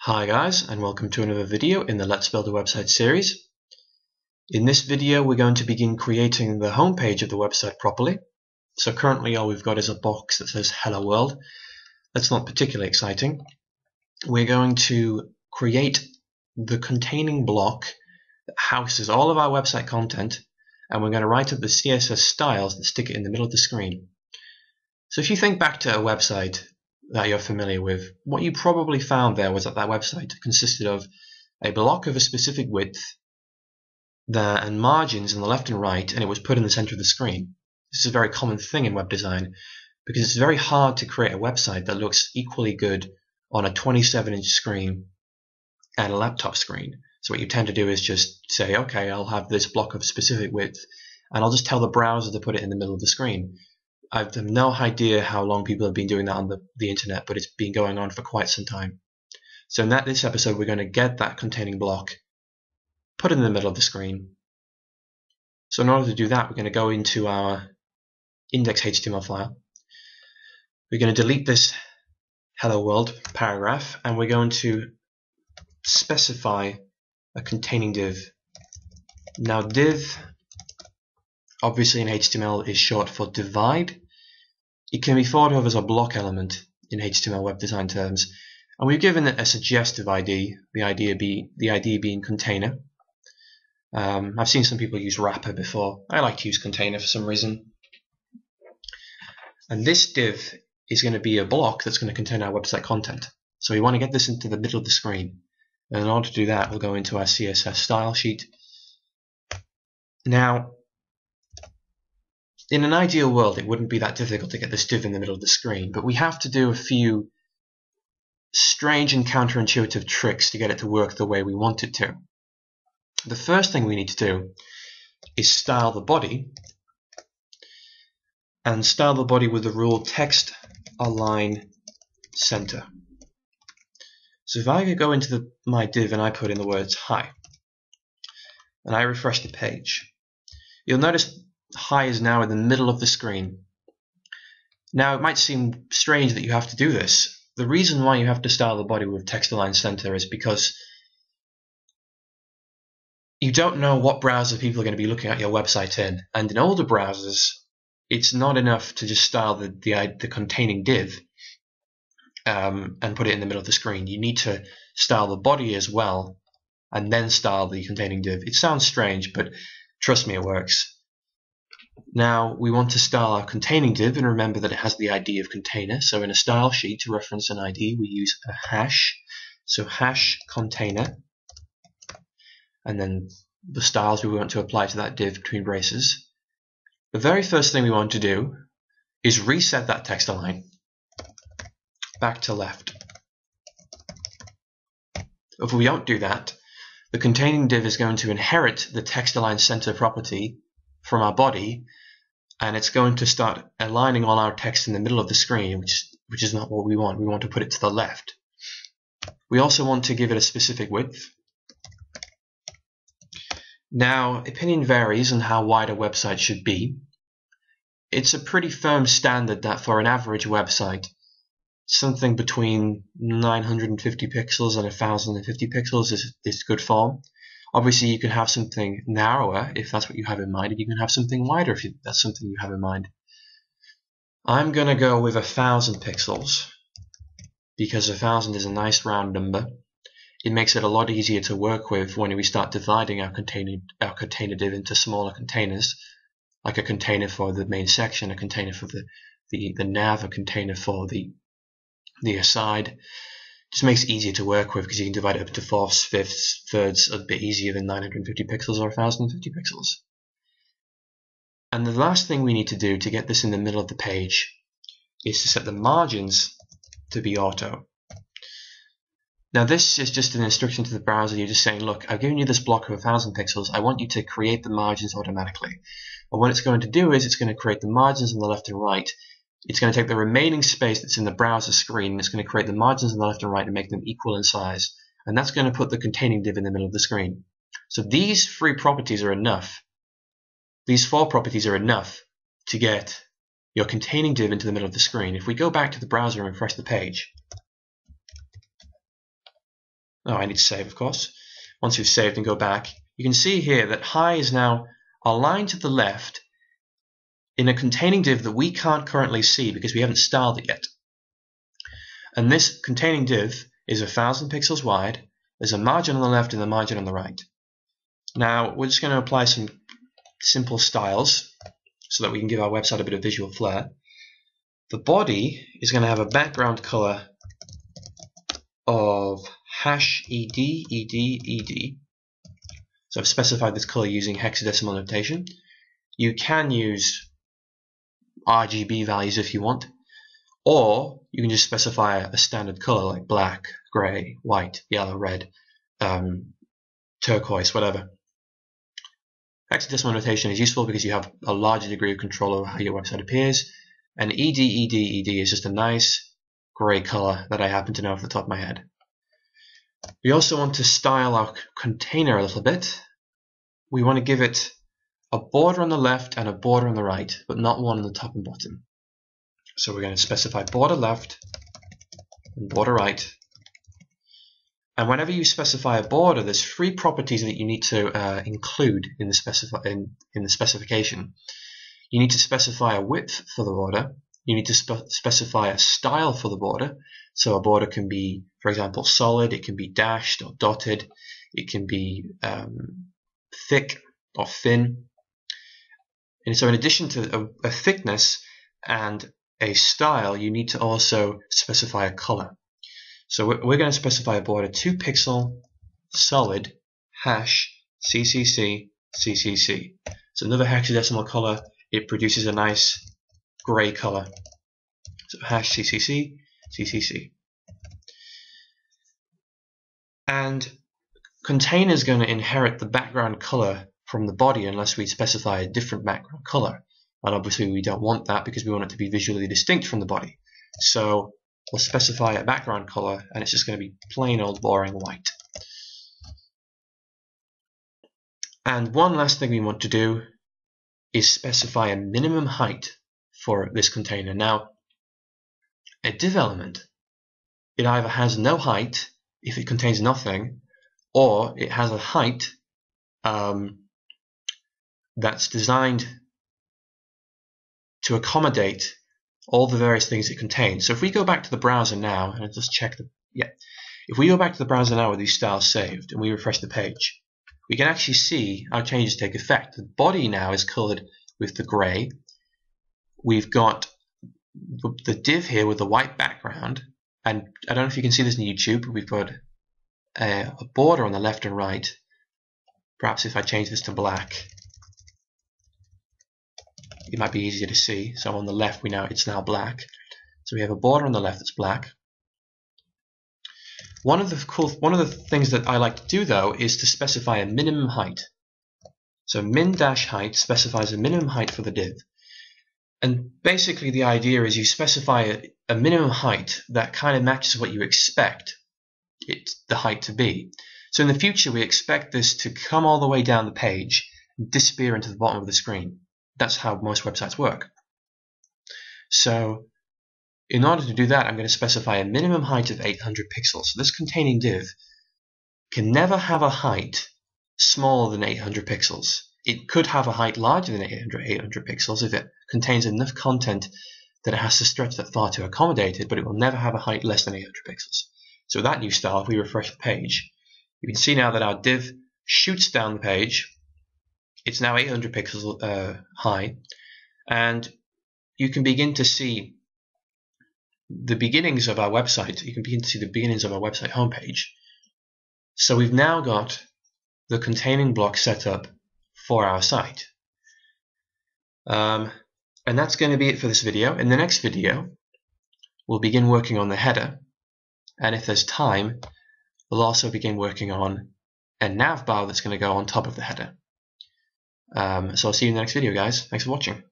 Hi guys, and welcome to another video in the Let's Build a Website series. In this video we're going to begin creating the home page of the website properly. So currently all we've got is a box that says Hello World. That's not particularly exciting. We're going to create the containing block that houses all of our website content, and we're going to write up the CSS styles that stick it in the middle of the screen. So if you think back to a website that you're familiar with, what you probably found there was that website consisted of a block of a specific width and margins on the left and right, and it was put in the center of the screen. This is a very common thing in web design because it's very hard to create a website that looks equally good on a 27-inch screen and a laptop screen. So what you tend to do is just say, okay, I'll have this block of specific width and I'll just tell the browser to put it in the middle of the screen. I have no idea how long people have been doing that on the internet, but it's been going on for quite some time. So in this episode, we're going to get that containing block, put it in the middle of the screen. So in order to do that, we're going to go into our index.html file. We're going to delete this Hello World paragraph, and we're going to specify a containing div. Now div, obviously in HTML, is short for divide. It can be thought of as a block element in HTML web design terms, and we've given it a suggestive ID, the ID being container. I've seen some people use wrapper before. I like to use container for some reason. And this div is going to be a block that's going to contain our website content. So we want to get this into the middle of the screen. And in order to do that, we'll go into our CSS style sheet. Now, in an ideal world, it wouldn't be that difficult to get this div in the middle of the screen, but we have to do a few strange and counterintuitive tricks to get it to work the way we want it to. The first thing we need to do is style the body, and style the body with the rule text align center. So if I go into my div and I put in the words hi, and I refresh the page, you'll notice hi is now in the middle of the screen. Now it might seem strange that you have to do this. The reason why you have to style the body with text align center is because you don't know what browser people are going to be looking at your website in, and in older browsers it's not enough to just style the containing div and put it in the middle of the screen. You need to style the body as well and then style the containing div. It sounds strange, but trust me, it works. Now we want to style our containing div, and remember that it has the ID of container. So in a style sheet, to reference an ID, we use a hash. So hash container, and then the styles we want to apply to that div between braces. The very first thing we want to do is reset that text align back to left. If we don't do that, the containing div is going to inherit the text align center property from our body, and it's going to start aligning all our text in the middle of the screen, which is not what we want. We want to put it to the left. We also want to give it a specific width. Now, opinion varies on how wide a website should be. It's a pretty firm standard that for an average website, something between 950 pixels and 1050 pixels is good form. Obviously, you can have something narrower if that's what you have in mind, and you can have something wider if that's something you have in mind. I'm going to go with 1000 pixels because 1000 is a nice round number. It makes it a lot easier to work with when we start dividing our container div into smaller containers, like a container for the main section, a container for the nav, a container for the aside. Just makes it easier to work with because you can divide it up into fourths, fifths, thirds a bit easier than 950 pixels or 1050 pixels. And the last thing we need to do to get this in the middle of the page is to set the margins to be auto. Now this is just an instruction to the browser. You're just saying, look, I've given you this block of 1000 pixels. I want you to create the margins automatically. And what it's going to do is it's going to create the margins on the left and right. It's going to take the remaining space that's in the browser screen, and it's going to create the margins on the left and right and make them equal in size. And that's going to put the containing div in the middle of the screen. So these three properties are enough. These four properties are enough to get your containing div into the middle of the screen. If we go back to the browser and refresh the page, Oh, I need to save, of course. Once you've saved and go back, you can see here that hi is now aligned to the left in a containing div that we can't currently see because we haven't styled it yet. And this containing div is 1000 pixels wide. There's a margin on the left and a margin on the right. Now we're just going to apply some simple styles so that we can give our website a bit of visual flair. The body is going to have a background color of #ed. So I've specified this color using hexadecimal notation. You can use RGB values if you want, or you can just specify a standard color like black, gray, white, yellow, red, turquoise, whatever. Hexadecimal notation is useful because you have a larger degree of control over how your website appears, and ed is just a nice gray color that I happen to know off the top of my head. We also want to style our container a little bit. We want to give it a border on the left and a border on the right, but not one on the top and bottom. So we're going to specify border left and border right. And whenever you specify a border, there's 3 properties that you need to include in the specification. You need to specify a width for the border. You need to specify a style for the border. So a border can be, for example, solid. It can be dashed or dotted. It can be thick or thin. And so in addition to a thickness and a style, you need to also specify a color. So we're going to specify a border 2 pixel solid #CCC CCC. It's another hexadecimal color. It produces a nice gray color. So #CCC CCC. And container is going to inherit the background color from the body unless we specify a different background color. And obviously we don't want that because we want it to be visually distinct from the body. So we'll specify a background color, and it's just going to be plain old boring white. And one last thing we want to do is specify a minimum height for this container. Now, a div element, it either has no height if it contains nothing, or it has a height that's designed to accommodate all the various things it contains. So if we go back to the browser now, and just check if we go back to the browser now with these styles saved and we refresh the page, we can actually see our changes take effect. The body now is colored with the gray. We've got the div here with the white background, and I don't know if you can see this in YouTube, but we've got a border on the left and right. Perhaps if I change this to black, it might be easier to see. So on the left it's now black. So we have a border on the left that's black. One of the things that I like to do though is to specify a minimum height. So min-height specifies a minimum height for the div. And basically the idea is you specify a minimum height that kind of matches what you expect the height to be. So in the future we expect this to come all the way down the page and disappear into the bottom of the screen. That's how most websites work. So in order to do that, I'm going to specify a minimum height of 800 pixels. So this containing div can never have a height smaller than 800 pixels. It could have a height larger than 800 pixels if it contains enough content that it has to stretch that far to accommodate it, but it will never have a height less than 800 pixels. So that new style, if we refresh the page, you can see now that our div shoots down the page. It's now 800 pixels high, and you can begin to see the beginnings of our website. You can begin to see the beginnings of our website homepage. So we've now got the containing block set up for our site. And that's going to be it for this video. In the next video, we'll begin working on the header, and if there's time, we'll also begin working on a nav bar that's going to go on top of the header. So I'll see you in the next video, guys. Thanks for watching.